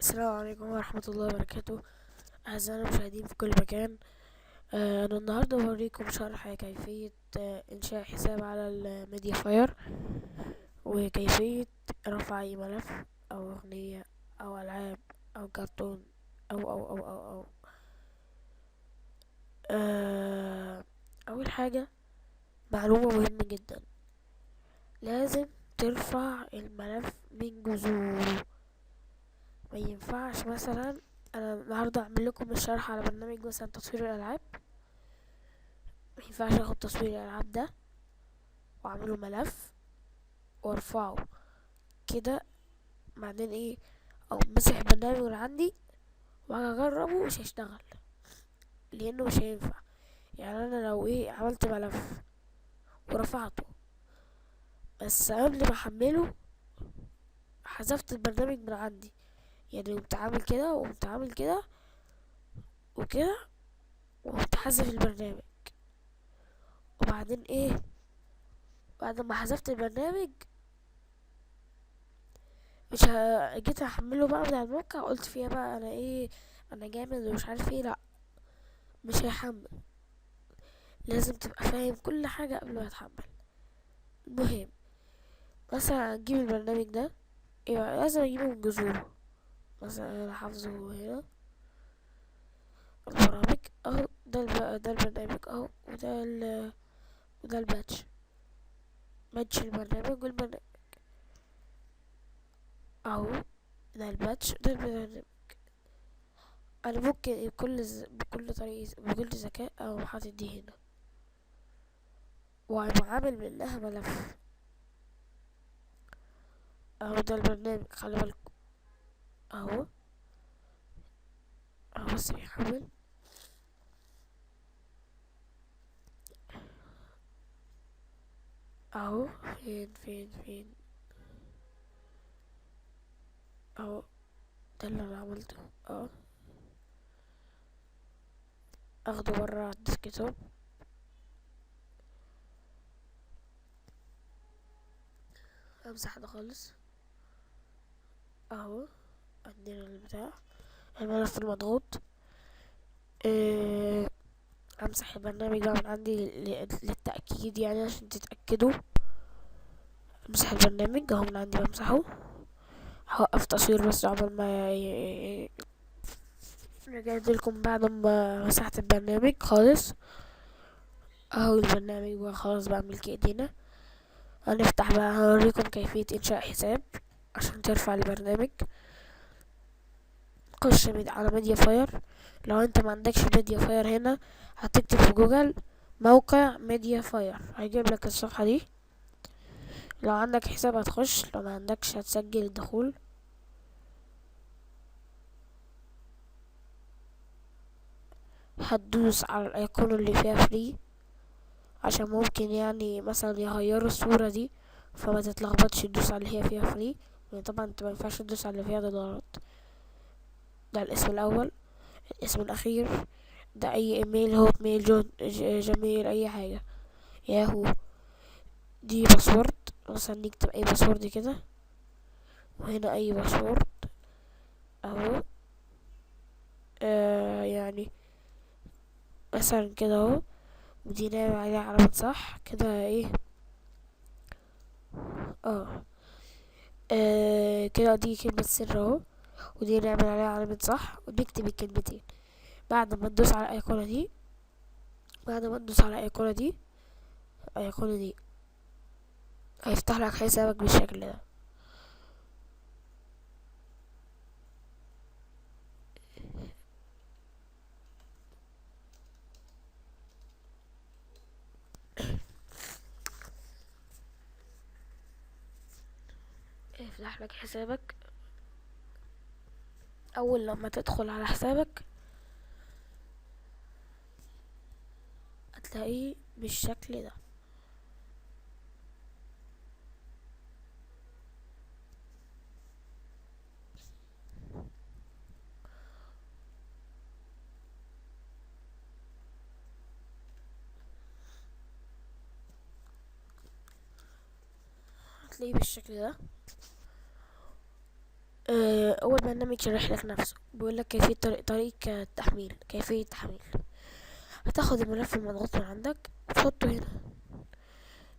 السلام عليكم ورحمة الله وبركاته. أعزائي المشاهدين في كل مكان. أنا النهاردة بوريكم شرح كيفية إنشاء حساب على الميديا فاير، وكيفية رفع أي ملف أو أغنية أو ألعاب أو كرتون أو أول حاجة، معلومة مهمة جدا: لازم ترفع الملف من جذوره. ما ينفعش مثلا انا النهارده اعمل لكم الشرح على برنامج مثلا تصوير الالعاب، ما ينفعش اخد تصوير الالعاب ده واعمله ملف وارفعه كده، بعدين ايه، او مسح البرنامج اللي عندي واجي اجربه مش هيشتغل، لانه مش هينفع. يعني انا لو عملت ملف ورفعته، بس قبل ما احمله حذفت البرنامج من عندي، يعني قمت عامل كده وقمت عامل كده وكده وقمت حذف البرنامج، وبعدين بعد ما حذفت البرنامج مش جيت احمله بقى من على الموقع، قلت فيها بقى انا انا جامد ومش عارف لا، مش هيحمل. لازم تبقى فاهم كل حاجة قبل ما تحمل. المهم، مثلا اجيب البرنامج ده، لازم اجيبه من جذوره. مثلا انا حافظه هنا البرامج اهو، ده البرنامج اهو، وده الباتش، باتش البرنامج والبرنامج اهو، ده الباتش ده البرنامج. انا ممكن بكل طريقة بكل ذكاء او حاطط دي هنا وعامل منها ملف اهو، ده البرنامج، خلي بالكم اهو، بس بيحمل اهو. فين اهو، ده اللي انا عملته اهو. اخده برا على الديسكتوب، امسح ده خالص اهو. عندنا البتاع، الملف المضغوط. إيه، امسح البرنامج بقى من عندي للتأكيد، يعني عشان تتأكدوا. امسح البرنامج اهو من عندي، بمسحه. هوقف تصوير بس عقبال ما رجعت لكم بعد ما مسحت البرنامج خالص اهو. البرنامج بقى خلاص بقى ملك ايدينا. هنفتح بقى، هوريكم كيفية انشاء حساب عشان ترفع البرنامج. خش على ميديا فاير. لو انت ما عندكش ميديا فاير هنا، هتكتب في جوجل موقع ميديا فاير، هيجيب لك الصفحة دي. لو عندك حساب هتخش، لو ما عندكش هتسجل الدخول. هتدوس على الايقونة اللي فيها فري، عشان ممكن يعني مثلا يغيروا الصورة دي، فما تتلخبطش تدوس على اللي هي فيها فري. يعني طبعا انت ما ينفعش تدوس على اللي فيها دولارات. ده الاسم الاول. الاسم الاخير ده اي ايميل، هوت ميل، جيميل، اي حاجة، ياهو. دي باسورد، مثلا نكتب اي باسورد كده، وهنا اي باسورد اهو. يعني مثلا كده اهو، ودي نعمل عليها علامة صح كده اه كده دي كلمة سر اهو، ودي نعمل عليها علامة صح ونكتب الكلمتين. بعد ما تدوس على الايقونة دي، بعد ما تدوس على الايقونة دي هيفتح لك حسابك بالشكل ده. يفتح لك حسابك. اول لما تدخل على حسابك هتلاقيه بالشكل ده. هتلاقيه بالشكل ده. اول برنامج شارح لك نفسه، بيقول لك كيفيه طريقه التحميل، كيفيه التحميل. هتاخد الملف المضغوط من عندك وتحطه هنا.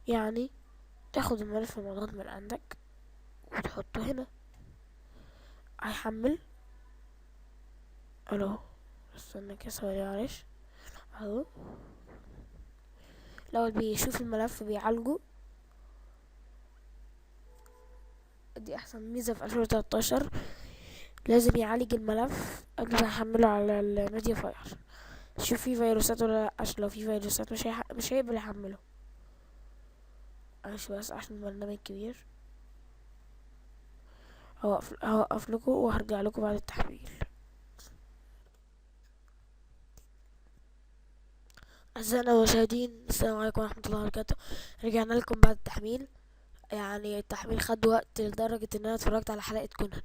يعني تاخد الملف المضغوط من عندك وتحطه هنا. هيحمل. الو، استنى كده ثواني معلش. اهو، الاول بيشوف الملف بيعالجه. دي احسن ميزه في 2013. لازم يعالج الملف قبل ما يحمله على الميديا فاير. شوف فيه فيروسات ولا لا، عشان لو فيه فيروسات مش هيقبل يحمله. معلش بس عشان البرنامج كبير. هوقف لكم وهرجع لكم بعد التحميل. أعزائنا المشاهدين، السلام عليكم ورحمة الله وبركاته. رجعنا لكم بعد التحميل. يعني التحميل خد وقت لدرجة ان انا اتفرجت على حلقة كونان.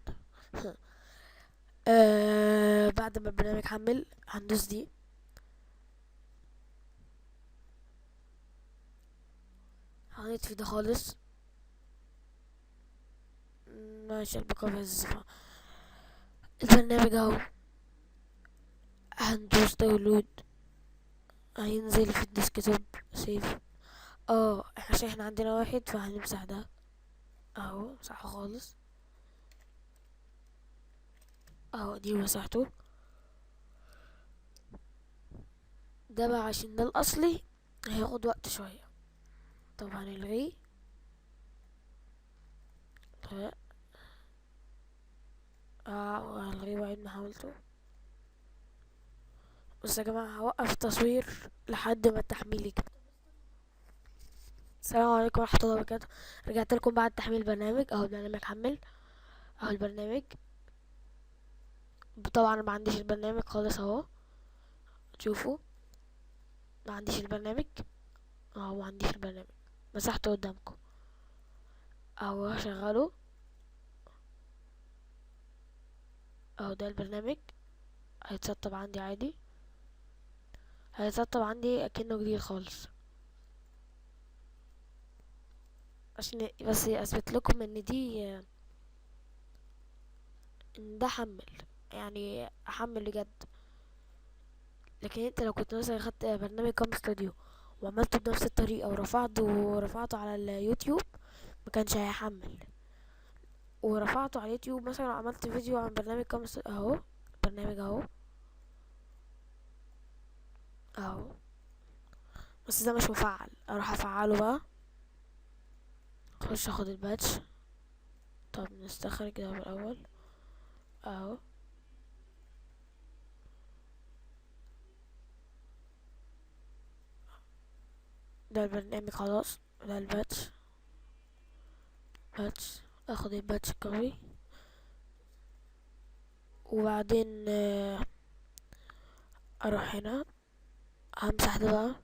بعد ما البرنامج حمل هندوس دي. هنطفي ده خالص. ماشي البقاء في الزفاف. البرنامج اهو. هندوس داونلود. هينزل في الديسكتوب. سيف. عشان احنا عندنا واحد فهنمسح ده. اهو مسحه خالص. اهو دي مسحته. ده بقى عشان ده الاصلي هياخد وقت شوية. طبعا الغيه. لا. والغيه وعيد محاولته. بس يا جماعة هوقف التصوير لحد ما التحميل يكمل. السلام عليكم ورحمة الله وبركاته. رجعت لكم بعد تحميل البرنامج. اهو البرنامج حمل. اهو البرنامج. طبعا ما عنديش البرنامج خالص اهو. تشوفوا ما عنديش البرنامج. اهو ما عنديش البرنامج. مسحته قدامكم. اهو شغله. اهو ده البرنامج. هيتسطب عندي عادي. هيتسطب عندي اكنه جديد خالص. عشان بس اثبت لكم ان ده حمل. يعني احمل بجد. لكن انت لو كنت مثلا خدت برنامج كام استوديو وعملته بنفس الطريقة ورفعته على اليوتيوب، ما كانش هيحمل. ورفعته على اليوتيوب مثلا وعملت فيديو عن برنامج كام اهو. برنامج اهو. اهو. بس ده مش مفعل. اروح افعله بقى. اخش اخد الباتش. طب نستخرج ده بالاول. اهو. ده البرنامج خلاص. ده الباتش. باتش. اخد الباتش قوي. وبعدين اروح هنا. همسح ده بقى.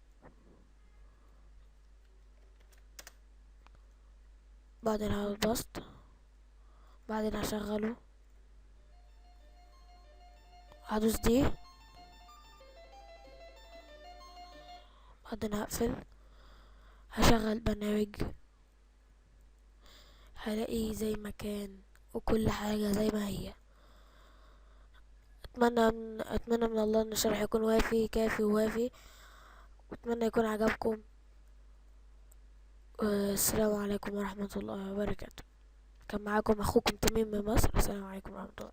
بعدين هالبسط. بعدين هشغله. هدوس دي. بعدين هقفل. هشغل برنامج. هلاقيه زي ما كان وكل حاجة زي ما هي. اتمنى من الله ان الشرح يكون وافي كافي ووافي. واتمنى يكون عجبكم. السلام عليكم ورحمة الله وبركاته. كان معاكم اخوكم تميم من مصر. السلام عليكم ورحمة الله.